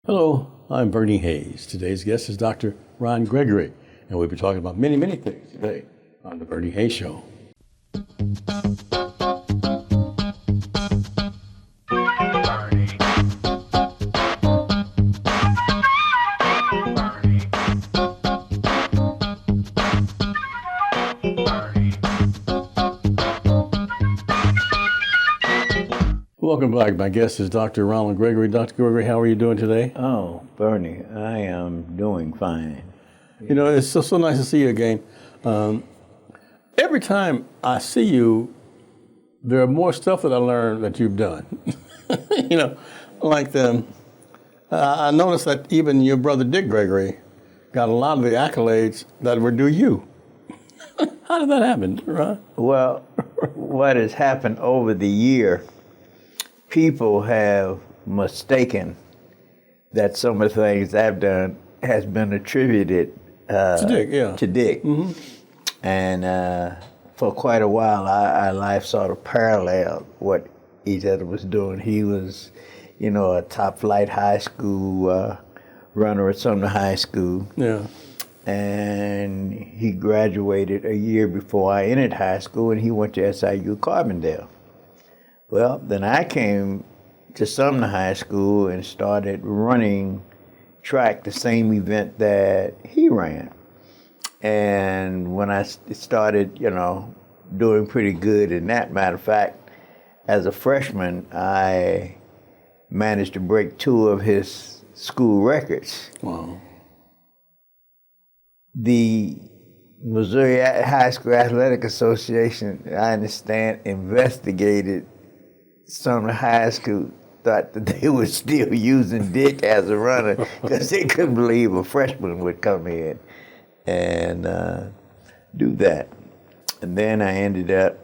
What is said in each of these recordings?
Hello, I'm Bernie Hayes. Today's guest is Dr. Ron Gregory, and we'll be talking about many, many things today on The Bernie Hayes Show. Welcome back. My guest is Dr. Ronald Gregory. Dr. Gregory, how are you doing today? Oh, Bernie, I am doing fine. You know, it's so nice to see you again. Every time I see you, there are more stuff that I learn that you've done. You know, like I noticed that even your brother Dick Gregory got a lot of the accolades that were due you. How did that happen, Ron? Well, what has happened over the year, people have mistaken that some of the things I've done has been attributed To Dick, yeah. to Dick. Mm-hmm. And for quite a while, our life sort of paralleled what each other was doing. He was, you know, a top flight high school runner at Sumner High School. Yeah. And he graduated a year before I entered high school, and he went to SIU Carbondale. Well, then I came to Sumner High School and started running track, the same event that he ran. And when I started, you know, doing pretty good in that, matter of fact, as a freshman, I managed to break 2 of his school records. Wow. The Missouri High School Athletic Association, I understand, investigated Sumner High School, thought that they were still using Dick as a runner because they couldn't believe a freshman would come in and do that. And then I ended up,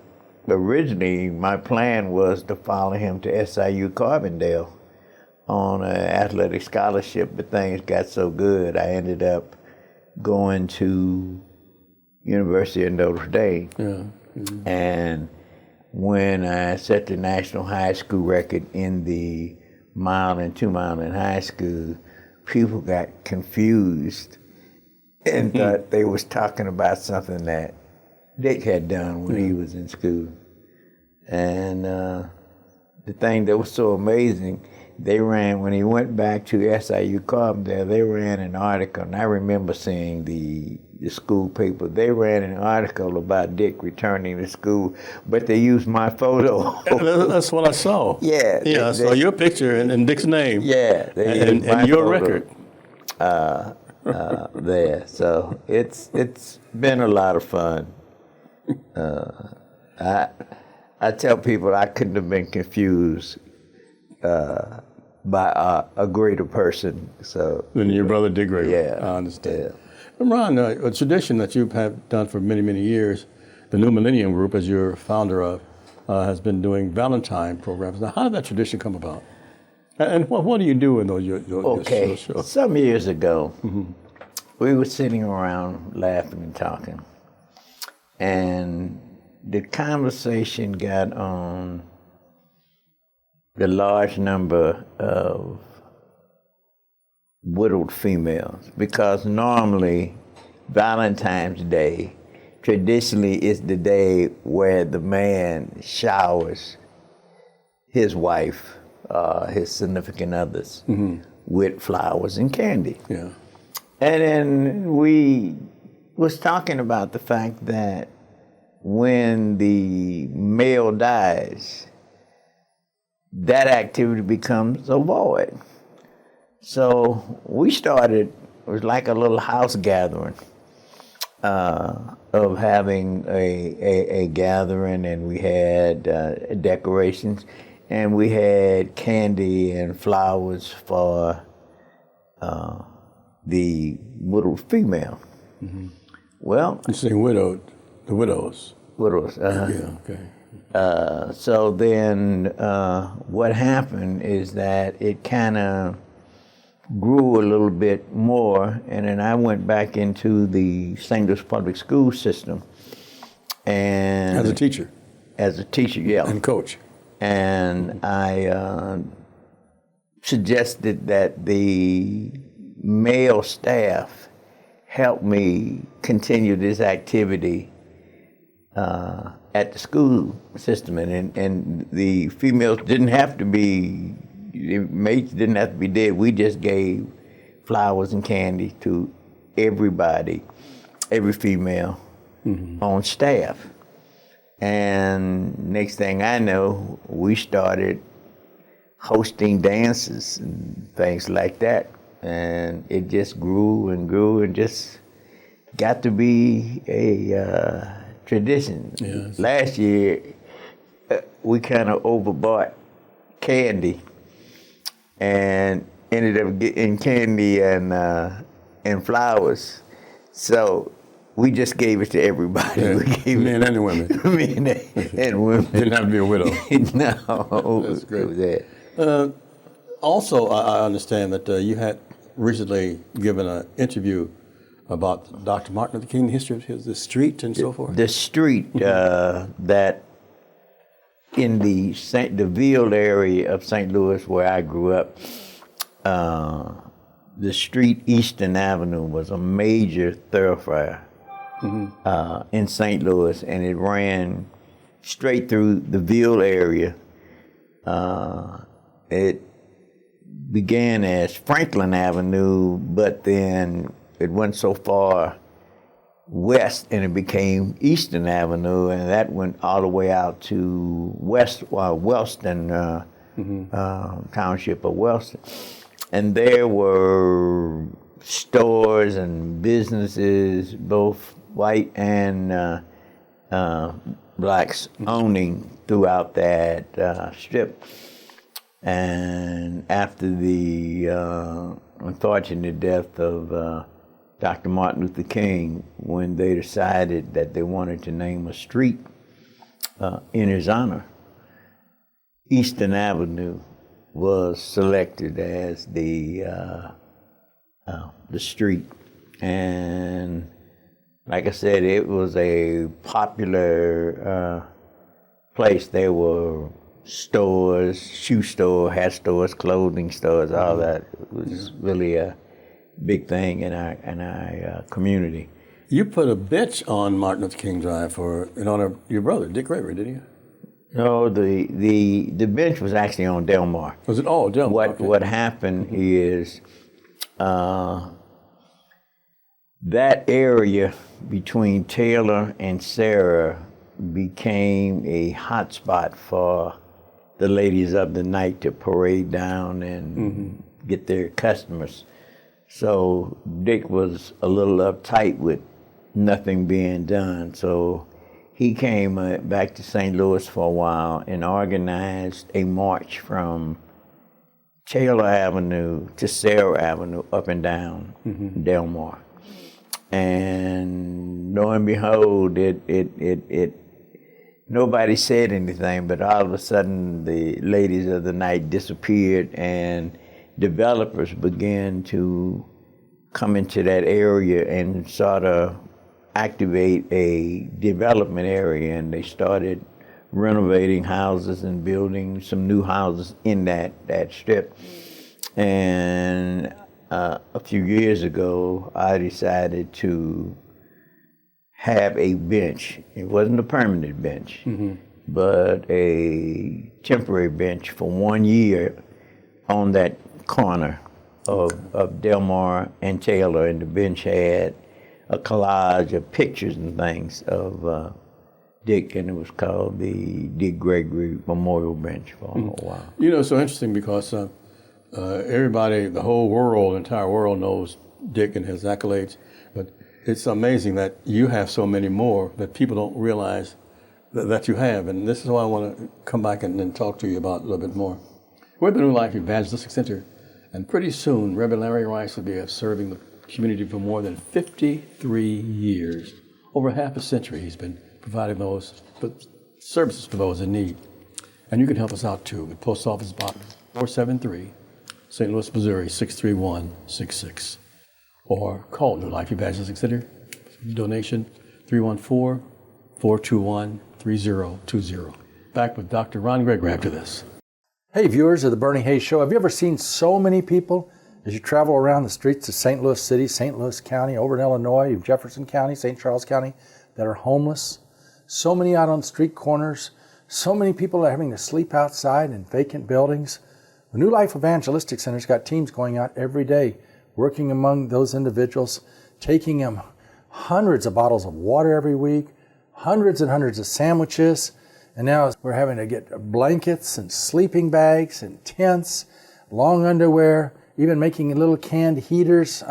originally my plan was to follow him to SIU Carbondale on an athletic scholarship, but things got so good I ended up going to University of Notre Dame. Yeah. Mm-hmm. And when I set the national high school record in the mile and 2 mile in high school, people got confused and thought they was talking about something that Dick had done when he was in school. And the thing that was so amazing, they ran, when he went back to SIU Carbondale, they ran an article, and I remember seeing the school paper, they ran an article about Dick returning to school, but they used my photo. That's what I saw. Yeah. Yeah, I saw your picture and Dick's name. Yeah. And your record. There. So it's been a lot of fun. I tell people I couldn't have been confused by a greater person. So Than your brother Dick Gregory. Yeah. I understand. Yeah. And Ron, a tradition that you have done for many, many years, the New Millennium Group, as you're founder of, has been doing Valentine programs. Now, how did that tradition come about? And what do you do in those your shows? Some years ago, we were sitting around laughing and talking, and the conversation got on the large number of widowed females, because normally Valentine's Day traditionally is the day where the man showers his wife, his significant others, with flowers and candy. Yeah. And then we was talking about the fact that when the male dies, that activity becomes a void. So we started, it was like a little house gathering of having a gathering, and we had decorations, and we had candy and flowers for the widowed female. Well, You say widowed, the widows. widows. Yeah, okay. So then what happened is that it kind of grew a little bit more, and then I went back into the St. Louis public school system. And As a teacher? As a teacher, yeah. And coach? And I suggested that the male staff help me continue this activity at the school system, and the females didn't have to be, the mates didn't have to be dead. We just gave flowers and candy to everybody, every female on staff. And next thing I know, we started hosting dances and things like that. And it just grew and just got to be a tradition. Yes. Last year, we kind of overbought candy and ended up getting candy and flowers. So we just gave it to everybody. Yeah. We gave Men and women. Men and women. Didn't have to be a widow. No. That's great. It was that. Also, I understand that you had recently given an interview about Dr. Martin Luther King, the history of the street and so forth. The street that in the Ville area of St. Louis where I grew up, the street Eastern Avenue was a major thoroughfare in St. Louis, and it ran straight through the Ville area. It began as Franklin Avenue, but then it went so far west and it became Eastern Avenue, and that went all the way out to Wellston, township of Wellston. And there were stores and businesses, both white and blacks, owning throughout that strip. And after the unfortunate death of Dr. Martin Luther King, when they decided that they wanted to name a street in his honor, Eastern Avenue was selected as the street. And like I said, it was a popular place. There were stores, shoe store, hat stores, clothing stores, all that. It was really a big thing in our community. You put a bench on Martin Luther King Drive in honor of your brother, Dick Gregory, didn't you? No, the bench was actually on Delmar. Was it? Oh, Delmar. What happened is that area between Taylor and Sarah became a hot spot for the ladies of the night to parade down and get their customers. So Dick was a little uptight with nothing being done. So he came back to St. Louis for a while and organized a march from Taylor Avenue to Sarah Avenue, up and down Delmar. And lo and behold, nobody said anything, but all of a sudden the ladies of the night disappeared, and developers began to come into that area and sort of activate a development area, and they started renovating houses and building some new houses in that strip. And a few years ago, I decided to have a bench. It wasn't a permanent bench, but a temporary bench for 1 year on that corner of Delmar and Taylor, and the bench had a collage of pictures and things of Dick, and it was called the Dick Gregory Memorial Bench for a while. You know, it's so interesting because everybody, the whole world, entire world knows Dick and his accolades, but it's amazing that you have so many more that people don't realize that you have, and this is why I want to come back and talk to you about a little bit more. We're at the New Life Evangelistic Center, and pretty soon Reverend Larry Rice will be serving the community for more than 53 years. Over half a century he's been providing those services for those in need. And you can help us out too with Post Office Box 473, St. Louis, Missouri 63166. Or call New Life Evangelistic Center, donation 314-421-3020. Back with Dr. Ron Gregory after this. Hey, viewers of the Bernie Hayes Show, have you ever seen so many people as you travel around the streets of St. Louis City, St. Louis County, over in Illinois, Jefferson County, St. Charles County, that are homeless? So many out on street corners, so many people are having to sleep outside in vacant buildings. The New Life Evangelistic Center's got teams going out every day, working among those individuals, taking them hundreds of bottles of water every week, hundreds and hundreds of sandwiches, and now we're having to get blankets and sleeping bags and tents, long underwear, even making little canned heaters,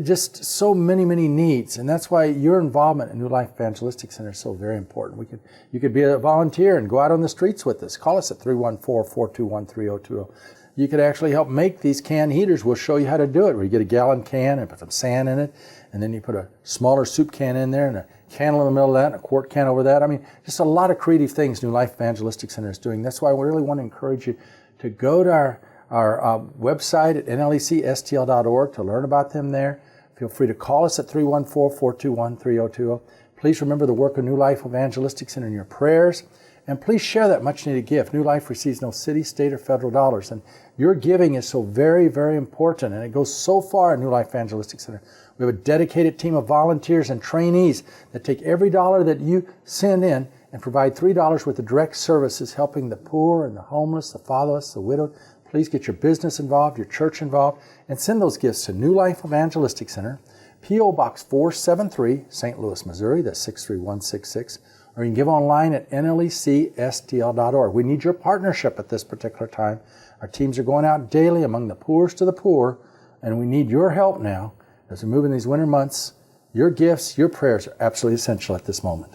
just so many, many needs. And that's why your involvement in New Life Evangelistic Center is so very important. You could be a volunteer and go out on the streets with us. Call us at 314-421-3020. You could actually help make these canned heaters. We'll show you how to do it, where you get a gallon can and put some sand in it, and then you put a smaller soup can in there and a candle in the middle of that and a quart can over that. I mean, just a lot of creative things New Life Evangelistic Center is doing. That's why we really want to encourage you to go to our website at nlecstl.org to learn about them there. Feel free to call us at 314-421-3020. Please remember the work of New Life Evangelistic Center in your prayers. And please share that much-needed gift. New Life receives no city, state, or federal dollars. And your giving is so very, very important. And it goes so far in New Life Evangelistic Center. We have a dedicated team of volunteers and trainees that take every dollar that you send in and provide $3 worth of direct services helping the poor and the homeless, the fatherless, the widowed. Please get your business involved, your church involved, and send those gifts to New Life Evangelistic Center, P.O. Box 473, St. Louis, Missouri. That's 63166. Or you can give online at nlecstl.org. We need your partnership at this particular time. Our teams are going out daily among the poorest to the poor, and we need your help now as we move in these winter months. Your gifts, your prayers are absolutely essential at this moment.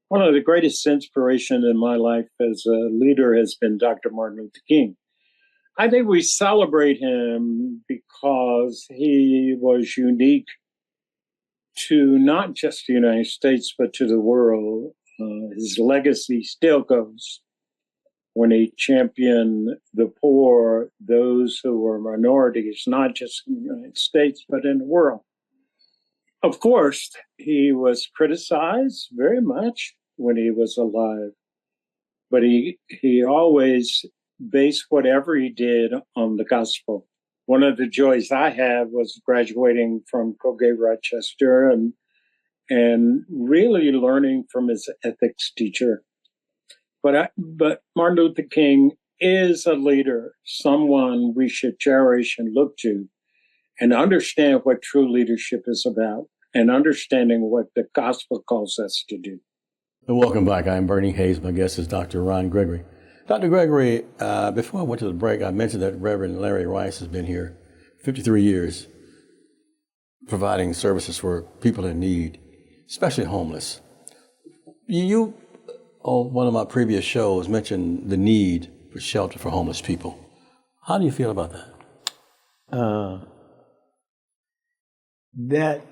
One of the greatest inspirations in my life as a leader has been Dr. Martin Luther King. I think we celebrate him because he was unique to not just the United States, but to the world. His legacy still goes when he championed the poor, those who were minorities, not just in the United States, but in the world. Of course, he was criticized very much when he was alive, but he always based whatever he did on the gospel. One of the joys I had was graduating from Colgate Rochester and really learning from his ethics teacher. But Martin Luther King is a leader, someone we should cherish and look to and understand what true leadership is about and understanding what the gospel calls us to do. Welcome back. I'm Bernie Hayes. My guest is Dr. Ron Gregory. Dr. Gregory, before I went to the break, I mentioned that Reverend Larry Rice has been here 53 years providing services for people in need, especially homeless. You, on one of my previous shows, mentioned the need for shelter for homeless people. How do you feel about that? That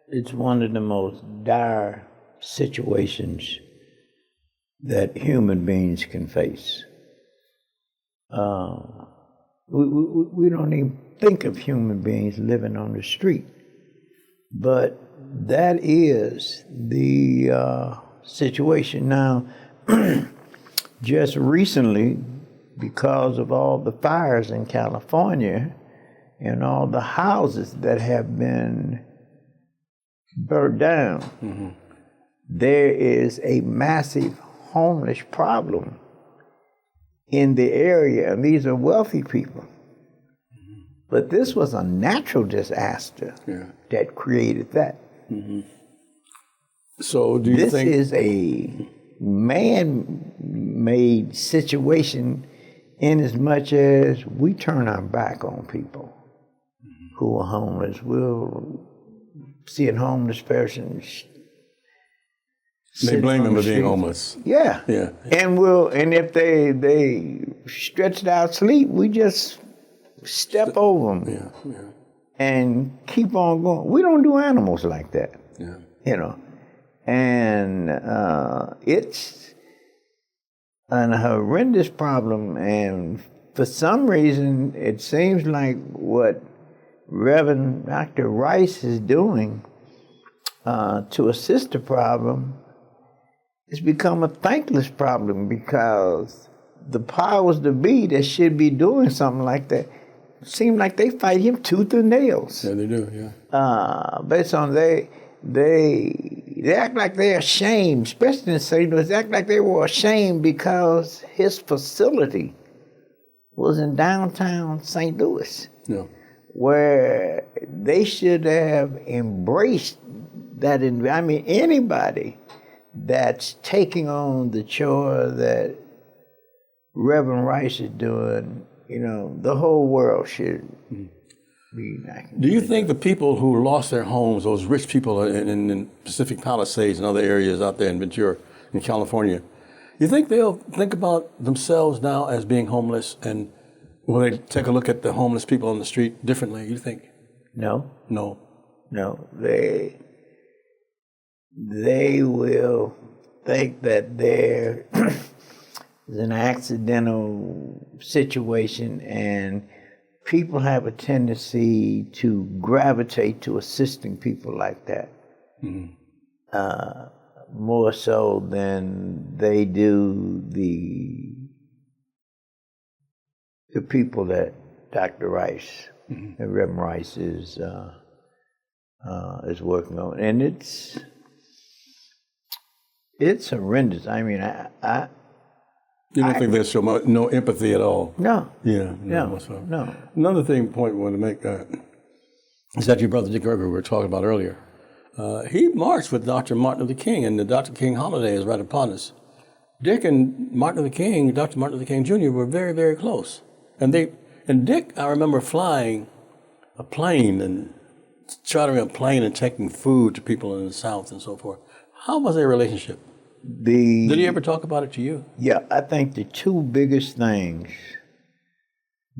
is one of the most dire situations that human beings can face. We don't even think of human beings living on the street, but that is the situation now. Just recently, because of all the fires in California and all the houses that have been burned down, mm-hmm. There is a massive homeless problem in the area, and these are wealthy people. Mm-hmm. But this was a natural disaster that created that. Mm-hmm. So do you think... This is a man-made situation in as much as we turn our back on people who are homeless. We'll see a homeless person... They blame them for being homeless. Yeah. Yeah. And if they stretched out sleep, we just step over them. Yeah. And keep on going. We don't do animals like that. Yeah. You know. And it's a horrendous problem, and for some reason it seems like what Reverend Dr. Rice is doing to assist the problem, it's become a thankless problem because the powers to be that should be doing something like that seem like they fight him tooth and nails. Yeah, they do. Yeah. Based on they act like they're ashamed, especially in St. Louis. They act like they were ashamed because his facility was in downtown St. Louis, No. where they should have embraced that. I mean, anybody that's taking on the chore that Reverend Rice is doing, you know, the whole world should be. Do you think the people who lost their homes, those rich people in Pacific Palisades and other areas out there in Ventura, in California, you think they'll think about themselves now as being homeless, and will they take a look at the homeless people on the street differently, you think? No, No. no. They will think that there is an accidental situation, and people have a tendency to gravitate to assisting people like that. More so than they do the people that Dr. Rice, and Reverend Rice is working on, and it's horrendous. I mean, You don't think there's no empathy at all? no, Yeah. no, no. Another point we want to make is that your brother Dick Gregory we were talking about earlier. He marched with Dr. Martin Luther King, and the Dr. King holiday is right upon us. Dick and Martin Luther King, Dr. Martin Luther King Jr. were very, very close. And Dick, I remember flying a plane and chartering a plane and taking food to people in the South and so forth. How was their relationship? Did he ever talk about it to you? Yeah, I think the two biggest things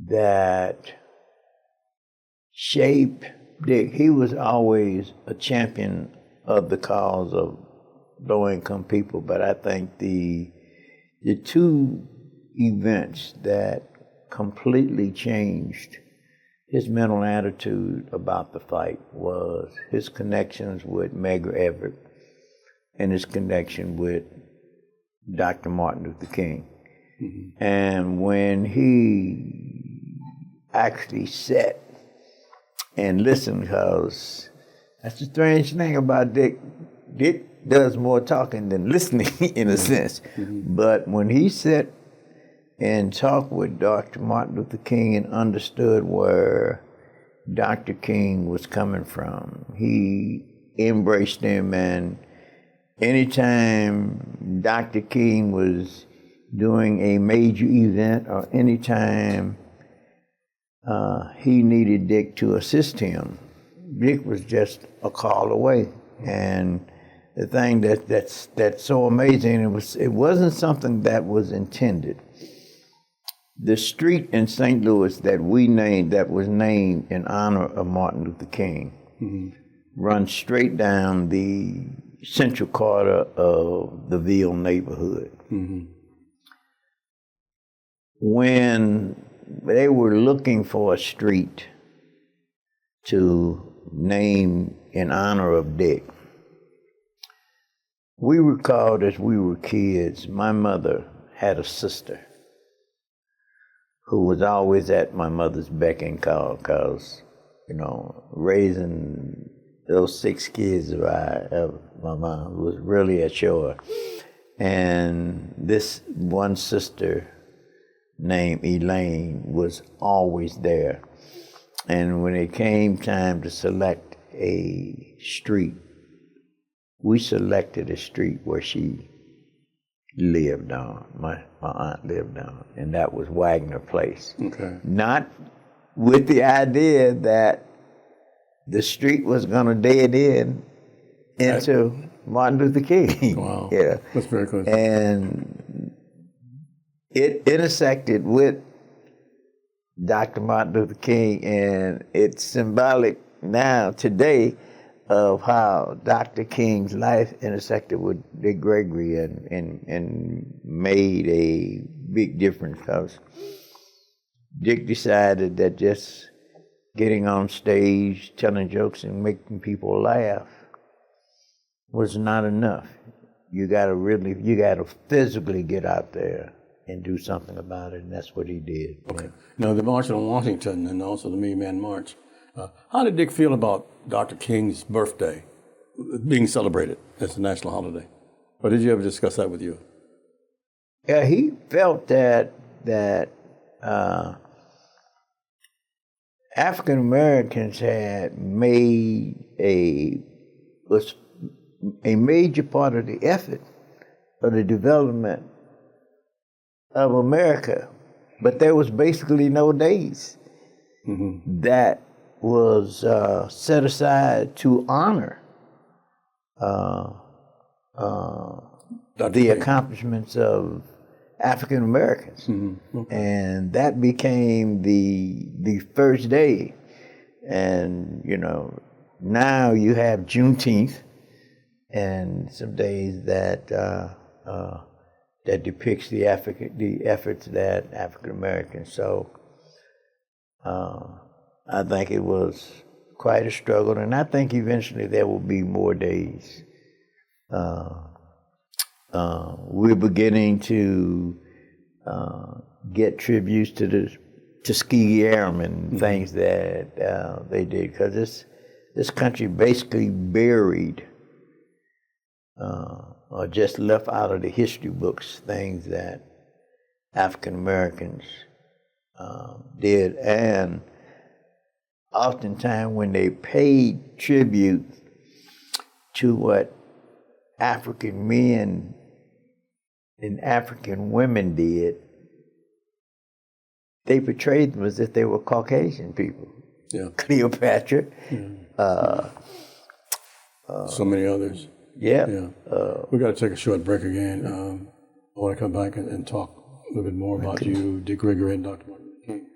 that shaped Dick, he was always a champion of the cause of low-income people, but I think the two events that completely changed his mental attitude about the fight was his connections with Medgar Evers and his connection with Dr. Martin Luther King. And when he actually sat and listened, because that's the strange thing about Dick. Dick does more talking than listening in a sense. But when he sat and talked with Dr. Martin Luther King and understood where Dr. King was coming from, he embraced him, and anytime Dr. King was doing a major event or anytime he needed Dick to assist him, Dick was just a call away. And the thing that's so amazing, it wasn't something that was intended. The street in St. Louis that was named in honor of Martin Luther King, runs straight down the central quarter of the Ville neighborhood. When they were looking for a street to name in honor of Dick, we recalled as we were kids, my mother had a sister who was always at my mother's beck and call, because, you know, raising those 6 kids of my mom was really a chore. And this one sister named Elaine was always there. And when it came time to select a street, we selected a street where she lived on, my aunt lived on, and that was Wagner Place. Okay. Not with the idea that the street was going to dead end into Martin Luther King. Wow. Yeah. That's very close. And it intersected with Dr. Martin Luther King, and it's symbolic now, today, of how Dr. King's life intersected with Dick Gregory and made a big difference, because Dick decided that just getting on stage, telling jokes and making people laugh was not enough. You gotta physically get out there and do something about it, and that's what he did. Okay. Now, the March on Washington and also the Million Man March. How did Dick feel about Dr. King's birthday being celebrated as a national holiday? Or did you ever discuss that with you? Yeah, he felt that African Americans had made was a major part of the effort of the development of America, but there was basically no days that was set aside to honor the accomplishments of African Americans, and that became the first day. And now you have Juneteenth, and some days that that depicts the efforts that African Americans. So I think it was quite a struggle, and I think eventually there will be more days. We're beginning to get tributes to the Tuskegee Airmen, things that they did, because this country basically buried or just left out of the history books things that African Americans did. And oftentimes when they paid tribute to what African men and African women did, they portrayed them as if they were Caucasian people. Yeah. Cleopatra. So many others. Yeah. We've got to take a short break again. I want to come back and talk a little bit more about you, Dick Gregory, and Dr. Martin Luther King.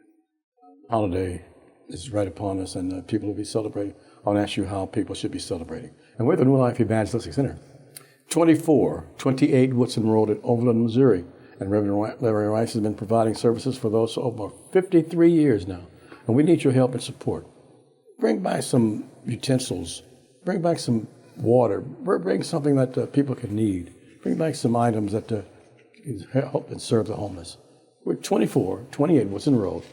Holiday is right upon us, and people will be celebrating. I want to ask you how people should be celebrating. And we're at the New Life Evangelistic Center, 2428 Woodson Road in Overland, Missouri. And Reverend Larry Rice has been providing services for those for over 53 years now. And we need your help and support. Bring back some utensils. Bring back some water. Bring something that people can need. Bring back some items that can help and serve the homeless. We're 2428 Woodson Road,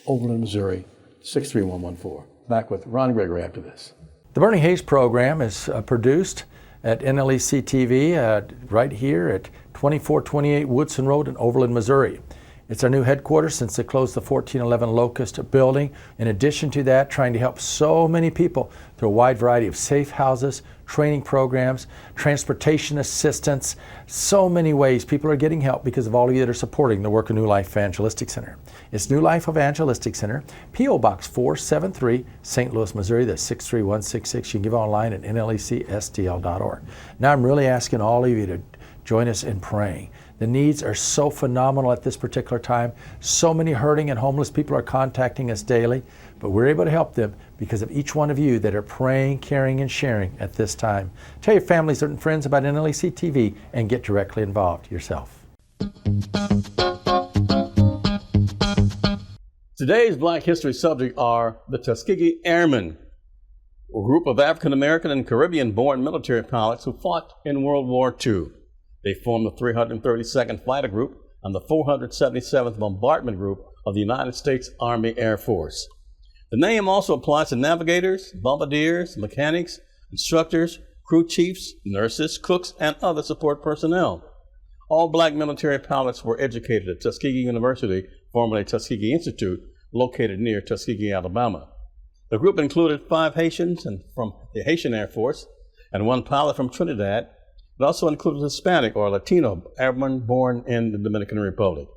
Overland, Missouri, 63114. Back with Ron Gregory after this. The Bernie Hayes program is produced at NLEC TV right here at 2428 Woodson Road in Overland, Missouri. It's our new headquarters since they closed the 1411 Locust building. In addition to that, trying to help so many people through a wide variety of safe houses, training programs, transportation assistance, so many ways people are getting help because of all of you that are supporting the work of New Life Evangelistic Center. It's New Life Evangelistic Center, P.O. Box 473, St. Louis, Missouri. That's 63166. You can give online at nlecstl.org. Now I'm really asking all of you to join us in praying. The needs are so phenomenal at this particular time. So many hurting and homeless people are contacting us daily, but we're able to help them because of each one of you that are praying, caring, and sharing at this time. Tell your families and friends about NLEC TV and get directly involved yourself. Today's Black History subject are the Tuskegee Airmen, a group of African American and Caribbean-born military pilots who fought in World War II. They formed the 332nd Fighter Group and the 477th Bombardment Group of the United States Army Air Force. The name also applies to navigators, bombardiers, mechanics, instructors, crew chiefs, nurses, cooks, and other support personnel. All black military pilots were educated at Tuskegee University, formerly Tuskegee Institute, located near Tuskegee, Alabama. The group included 5 Haitians from the Haitian Air Force and 1 pilot from Trinidad. It also included Hispanic or Latino airmen born in the Dominican Republic.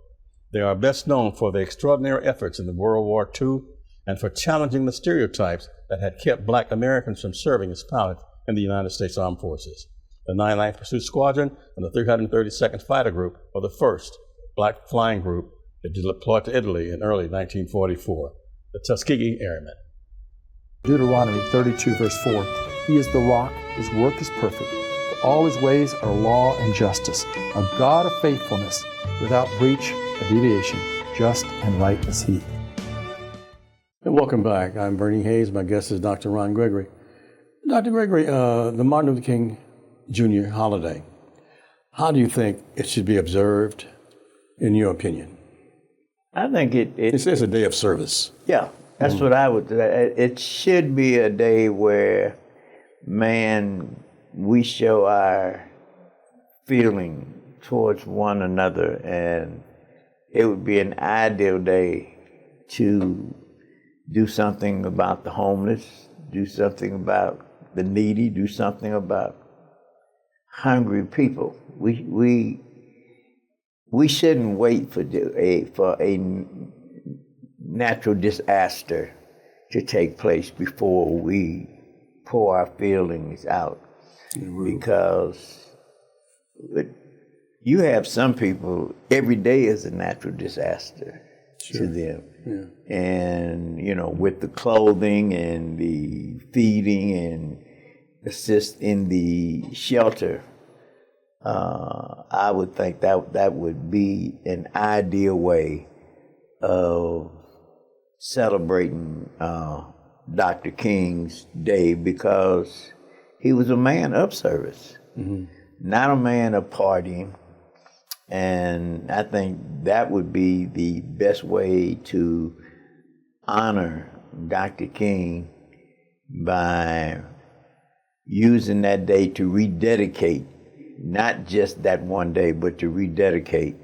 They are best known for their extraordinary efforts in the World War II and for challenging the stereotypes that had kept black Americans from serving as pilots in the United States Armed Forces. The 99th Pursuit Squadron and the 332nd Fighter Group were the first black flying group that deployed to Italy in early 1944, the Tuskegee Airmen. Deuteronomy 32 verse 4, He is the rock, His work is perfect. All His ways are law and justice, a God of faithfulness, without breach or deviation, just and right is He. And welcome back. I'm Bernie Hayes. My guest is Dr. Ron Gregory. Dr. Gregory, the Martin Luther King Jr. holiday, how do you think it should be observed? in your opinion? I think It says a day of service. yeah, that's what I would do. It should be a day where, man, we show our feeling towards one another, and it would be an ideal day to do something about the homeless, do something about the needy, do something about hungry people. We shouldn't wait for a natural disaster to take place before we pour our feelings out, because you have some people, every day is a natural disaster to them. Yeah. And, you know, with the clothing and the feeding and assist in the shelter, I would think that would be an ideal way of celebrating Dr. King's day, because he was a man of service, not a man of partying. And I think that would be the best way to honor Dr. King, by using that day to rededicate, not just that one day, but to rededicate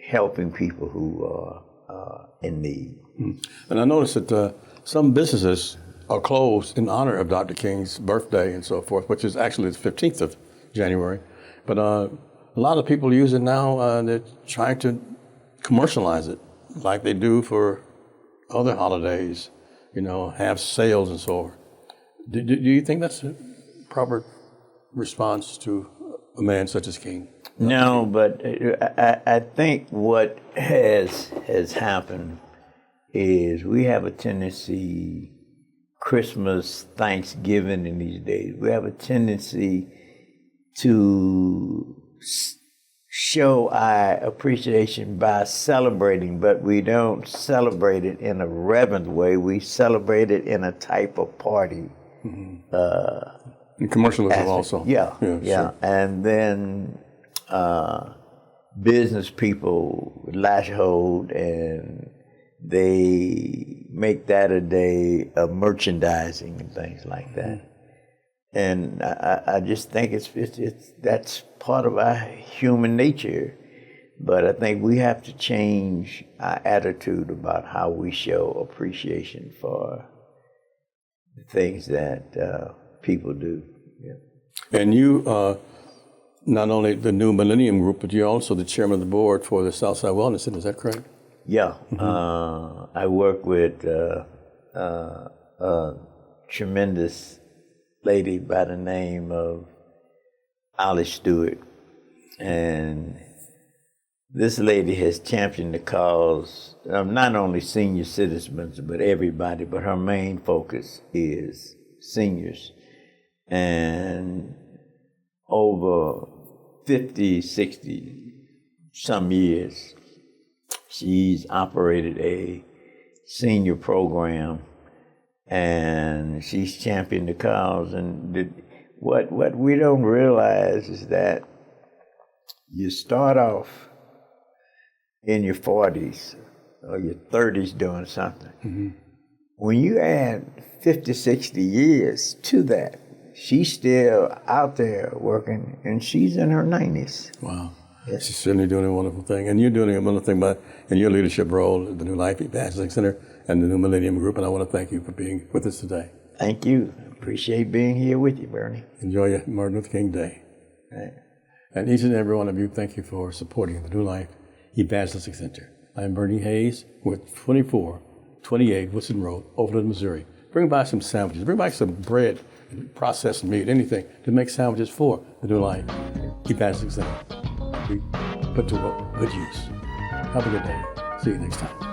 helping people who are in need. And I noticed that some businesses are closed in honor of Dr. King's birthday and so forth, which is actually the 15th of January. But a lot of people use it now. They're trying to commercialize it like they do for other holidays, you know, have sales and so on. Do you think that's a proper response to a man such as King? No, but I think what has happened is we have a tendency, Christmas, Thanksgiving in these days, we have a tendency to show our appreciation by celebrating, but we don't celebrate it in a reverent way. We celebrate it in a type of party. And commercialism also. Yeah. Sure. And then business people lash hold, and they make that a day of merchandising and things like that. And I just think that's part of our human nature. But I think we have to change our attitude about how we show appreciation for the things that people do. Yeah. And you, not only the New Millennium Group, but you're also the chairman of the board for the Southside Wellness Center. Is that correct? Yeah. I work with a tremendous lady by the name of Alice Stewart. And this lady has championed the cause of not only senior citizens, but everybody, but her main focus is seniors. And over 50, 60 some years, she's operated a senior program, and she's championed the cause. And what we don't realize is that you start off in your 40s or your 30s doing something. When you add 50, 60 years to that, she's still out there working, and she's in her 90s. Wow. Yes. She's certainly doing a wonderful thing. And you're doing a wonderful thing in your leadership role at the New Life Evangelistic Center and the New Millennium Group, and I want to thank you for being with us today. Thank you. Appreciate being here with you, Bernie. Enjoy your Martin Luther King Day. Right. And each and every one of you, thank you for supporting the New Life Evangelistic Center. I'm Bernie Hayes with 2428 Woodson Road, Overland, Missouri. Bring by some sandwiches. Bring by some bread, processed meat, anything to make sandwiches for the New Life Evangelistic Center. We put to good use. Have a good day. See you next time.